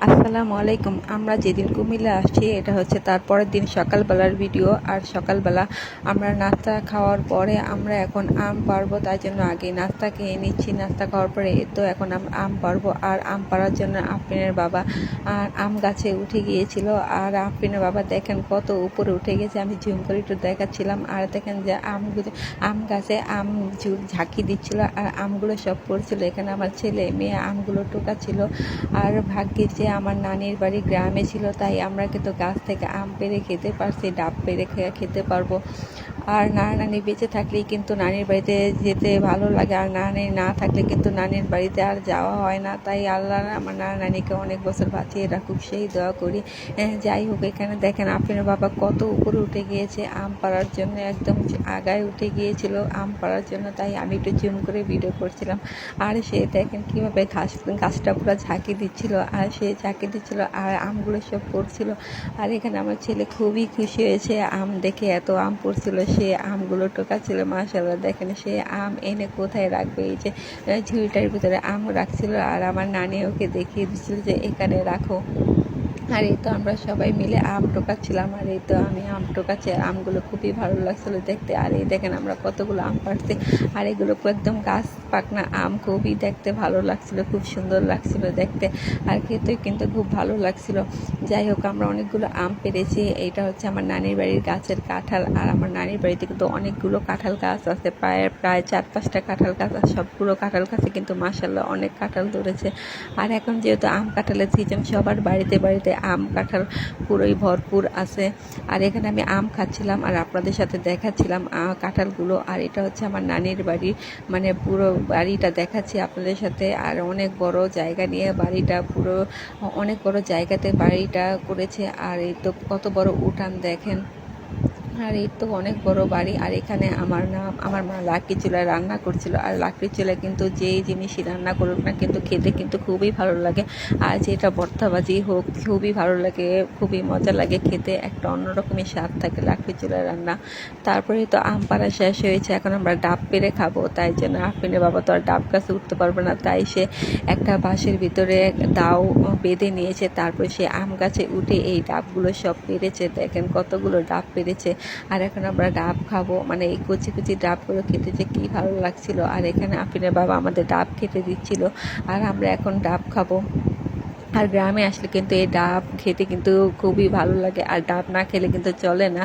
আসসালামু আলাইকুম। আমরা যেদিন কুমিল্লা আসছি এটা হচ্ছে তারপরের দিন সকালবেলার ভিডিও। আর সকালবেলা আমরা নাস্তা খাওয়ার পরে আমরা এখন আম পাড়বো, তাই জন্য আগে নাস্তা খেয়ে নিচ্ছি। নাস্তা খাওয়ার পরে তো এখন আমরা আম পাড়বো। আর আম পাড়ার জন্য আফরিনের বাবা আম গাছে উঠে গিয়েছিল। আর আফরিনের বাবা দেখেন কত উপরে উঠে গেছে, আমি জুম করে একটু দেখাচ্ছিলাম। আর দেখেন যে আম গাছে আম ঝাঁকি দিচ্ছিল আর আমগুলো সব পড়ছিল। এখানে আমার ছেলে মেয়ে আমগুলো টোকাচ্ছিল। আর ভাগ্যে যে আমার নানির বাড়ি গ্রামে ছিল, তাই আমরা কিন্তু গাছ থেকে আম পেড়ে খেতে পারছি, ডাব পেড়ে খেতে পারবো। আর নানি বেঁচে থাকলেই কিন্তু নানির বাড়িতে যেতে ভালো লাগে, আর নানি না থাকলে কিন্তু নানির বাড়িতে আর যাওয়া হয় না। তাই আল্লাহ আমার নানিকে অনেক বছর বাঁচিয়ে রাখুক, সেই দোয়া করি। যাই হোক, এখানে দেখেন আপনার বাবা কত উপরে উঠে গিয়েছে আম পাড়ার জন্য, একদম আগায় উঠে গিয়েছিল আম পাড়ার জন্য। তাই আমি একটু জুম করে ভিডিও করছিলাম। আর সে দেখেন কীভাবে গাছটা পুরো ঝাঁকি দিচ্ছিল, আর সে ঝাঁকি দিচ্ছিল আর আমগুলো সব পড়ছিল। আর এখানে আমার ছেলে খুবই খুশি হয়েছে আম দেখে, এত আম পড়ছিল, সে আমগুলো টোকাচ্ছিল। মাশাআল্লাহ, দেখেন সে আম এনে কোথায় রাখবে, এই যে ঝুড়িটার ভিতরে আম রাখছিল। আর আমার নানি ওকে দেখিয়ে দিচ্ছিল যে এখানে রাখো। আর এই তো আমরা সবাই মিলে আম টোকাচ্ছিলাম। আর এই তো আমি আম টোকাচ্ছি, আমগুলো খুবই ভালো লাগছিল দেখতে। আর এই দেখেন আমরা কতগুলো আম পাড়ছি, আর এগুলো একদম গাছ পাকনা আম, খুবই দেখতে ভালো লাগছিল, খুব সুন্দর লাগছিল দেখতে, আর খেতে কিন্তু খুব ভালো লাগছিল। যাই হোক, আমরা অনেকগুলো আম পেরেছি। এইটা হচ্ছে আমার নানির বাড়ির গাছের কাঁঠাল। আর আমার নানির বাড়িতে কিন্তু অনেকগুলো কাঁঠাল গাছ আছে, প্রায় 4-5টা কাঁঠাল গাছ। আর সবগুলো কাঁঠাল গাছে কিন্তু মাশাআল্লাহ অনেক কাঁঠাল ধরেছে। আর এখন যেহেতু আম কাঁঠালের সিজন, সবার বাড়িতে বাড়িতে আম কাঁঠাল পুরোই ভরপুর আছে। আর এখানে আমি আম খাচ্ছিলাম আর আপনাদের সাথে দেখাচ্ছিলাম কাঁঠালগুলো। আর এটা হচ্ছে আমার নানির বাড়ি, মানে পুরো বাড়িটা দেখাচ্ছি আপনাদের সাথে। আর অনেক বড় জায়গা নিয়ে বাড়িটা, পুরো অনেক বড় জায়গাতে বাড়িটা করেছে। আর এই তো কত বড় উঠান দেখেন। আর এই তো অনেক বড় বাড়ি। আর এখানে আমার মা লাকড়ি চুলায় রান্না করছিল। আর লাকড়ি চুলায় কিন্তু যেই জিনিসই রান্না করুক না, কিন্তু খেতে কিন্তু খুবই ভালো লাগে। আর যেটা ভর্তাবাজি হোক, খুবই ভালো লাগে, খুবই মজা লাগে খেতে, একটা অন্যরকমের স্বাদ থাকে লাকড়ি চুলায় রান্না। তারপরে তো আম পাড়া শেষ হয়েছে, এখন আমরা ডাব পেড়ে খাবো। তাই জন্য আফরিনের বাবা তো আর ডাব গাছে উঠতে পারবে না, তাই সে একটা বাঁশের ভিতরে দাও বেঁধে নিয়েছে। তারপরে সে আম গাছে উঠে এই ডাবগুলো সব পেরেছে, দেখেন কতগুলো ডাব পেরেছে। আর এখন আমরা ডাব খাবো, মানে এই কচি কচি ডাবগুলো খেতে যে কী ভালো লাগছিল। আর এখানে আফরিনের বাবা আমাদের ডাব খেতে দিচ্ছিল, আর আমরা এখন ডাব খাবো। আর গ্রামে আসলে কিন্তু এই ডাব খেতে কিন্তু খুবই ভালো লাগে, আর ডাব না খেলে কিন্তু চলে না।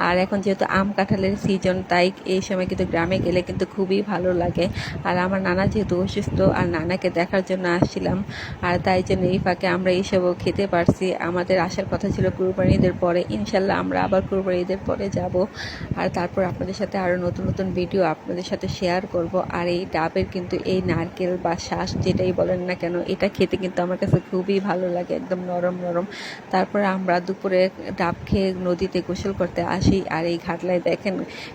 আর এখন যেহেতু আম কাঁঠালের সিজন, তাই এই সময় কিন্তু গ্রামে গেলে কিন্তু খুবই ভালো লাগে। আর আমার নানা যেহেতু অসুস্থ, আর নানাকে দেখার জন্য আসছিলাম, আর তাই জন্য এই ফাঁকে আমরা এইসবও খেতে পারছি। আমাদের আসার কথা ছিল কুরবানি ঈদের পরে, ইনশাল্লাহ আমরা আবার কুরবানি ঈদের পরে যাব। আর তারপর আপনাদের সাথে আরও নতুন নতুন ভিডিও আপনাদের সাথে শেয়ার করব। আর এই ডাবের কিন্তু এই নারকেল বা শাঁস যেটাই বলেন না কেন, এটা খেতে কিন্তু আমার কাছে খুবই ভালো লাগে, একদম নরম নরম। তারপরে আমরা দুপুরে ডাব খেয়ে নদীতে গোসল করতে আসি। আর এই ঘাটলায় দেখেন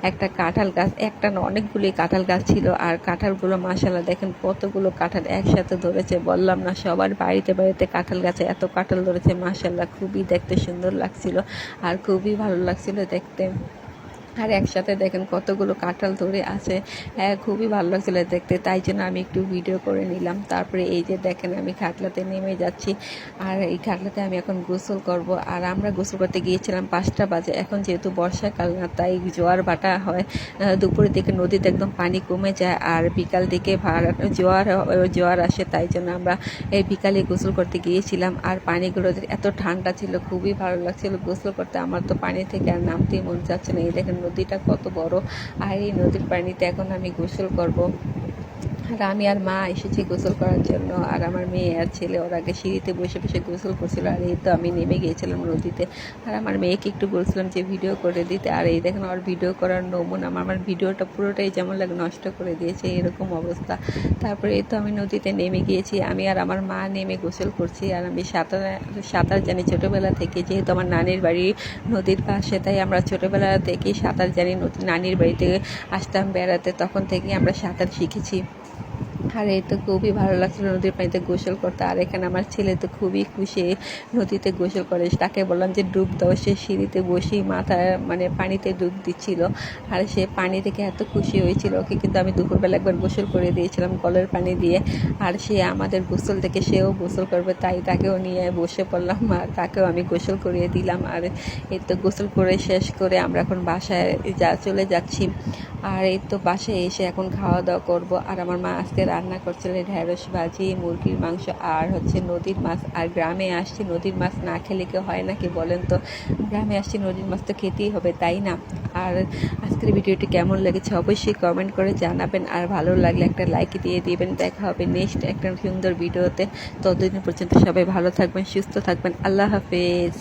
একটা কাঁঠাল গাছ, একটা না অনেকগুলি কাঁঠাল গাছ ছিল। আর কাঁঠালগুলো মাশাআল্লাহ দেখেন কতগুলো কাঁঠাল একসাথে ধরেছে, বললাম না সবার বাড়িতে বাড়িতে কাঁঠাল গাছে এত কাঁঠাল ধরেছে। মাশাআল্লাহ খুবই দেখতে সুন্দর লাগছিল, আর খুবই ভালো লাগছিল দেখতে। আর একসাথে দেখেন কতগুলো কাঁঠাল ধরে আছে, খুবই ভালো লাগছিল দেখতে, তাই জন্য আমি একটু ভিডিও করে নিলাম। তারপরে এই যে দেখেন আমি ঘাটলাতে নেমে যাচ্ছি, আর এই ঘাটলাতে আমি এখন গোসল করব। আর আমরা গোসল করতে গিয়েছিলাম 5টা বাজে, এখন যেহেতু বর্ষাকাল না, তাই জোয়ার ভাটা হয়। দুপুরের দিকে নদীতে একদম পানি কমে যায়, আর বিকাল দিকে জোয়ার আসে, তাই জন্য আমরা এই বিকালে গোসল করতে গিয়েছিলাম। আর পানিগুলো এত ঠান্ডা ছিল, খুবই ভালো লাগছিল গোসল করতে। আমার তো পানি থেকে আর নামতেই মন যাচ্ছে না। এই দেখেন নদীটা কত বড়, আর এই নদীর পানিতে এখন আমি গোসল করব। আর আমি আর মা এসেছি গোসল করার জন্য, আর আমার মেয়ে আর ছেলে ওর আগে সিঁড়িতে বসে বসে গোসল করছিল। আর এই তো আমি নেমে গিয়েছিলাম নদীতে, আর আমার মেয়েকে একটু বলছিলাম যে ভিডিও করে দিতে। আর এই দেখেন ওর ভিডিও করার নমুনা, আমার ভিডিওটা পুরোটাই যেমন লাগে নষ্ট করে দিয়েছে, এরকম অবস্থা। তারপরে এই তো আমি নদীতে নেমে গিয়েছি, আমি আর আমার মা নেমে গোসল করছি। আর আমি সাঁতার জানি ছোটোবেলা থেকে, যেহেতু আমার নানির বাড়ি নদীর পাশে, তাই আমরা ছোটোবেলা থেকেই সাঁতার জানি। নানির বাড়িতে আসতাম বেড়াতে, তখন থেকেই আমরা সাঁতার শিখেছি। আর এই তো খুবই ভালো লাগছিল নদীর পানিতে গোসল করতে। আর এখানে আমার ছেলে তো খুবই খুশি নদীতে গোসল করে। তাকে বললাম যে ডুব দাও, সে সিঁড়িতে বসেই মাথায় মানে পানিতে ডুব দিচ্ছিল। আর সে পানি থেকে এত খুশি হয়েছিল, ওকে কিন্তু আমি দুপুরবেলা একবার গোসল করে দিয়েছিলাম কলের পানি দিয়ে। আর সে আমাদের গোসল থেকে সেও গোসল করবে, তাই তাকেও নিয়ে বসে পড়লাম আর তাকেও আমি গোসল করিয়ে দিলাম। আর এই তো গোসল করে শেষ করে আমরা এখন বাসায় চলে যাচ্ছি। আর এই তো বাসায় এসে এখন খাওয়া দাওয়া করবো। আর আমার মা আজকে রান্না করছিলেন ঢেঁড়স ভাজি, মুরগির মাংস আর হচ্ছে নদীর মাছ। আর গ্রামে আসছি, নদীর মাছ না খেলে কি হয় নাকি বলেন তো? গ্রামে আসছি, নদীর মাছ তো খেতেই হবে, তাই না? আর আজকের ভিডিওটি কেমন লেগেছে অবশ্যই কমেন্ট করে জানাবেন। আর ভালো লাগলে একটা লাইক দিয়ে দিবেন। দেখা হবে নেক্সট একটা সুন্দর ভিডিওতে। ততদিন পর্যন্ত সবাই ভালো থাকবেন, সুস্থ থাকবেন। আল্লাহ হাফেজ।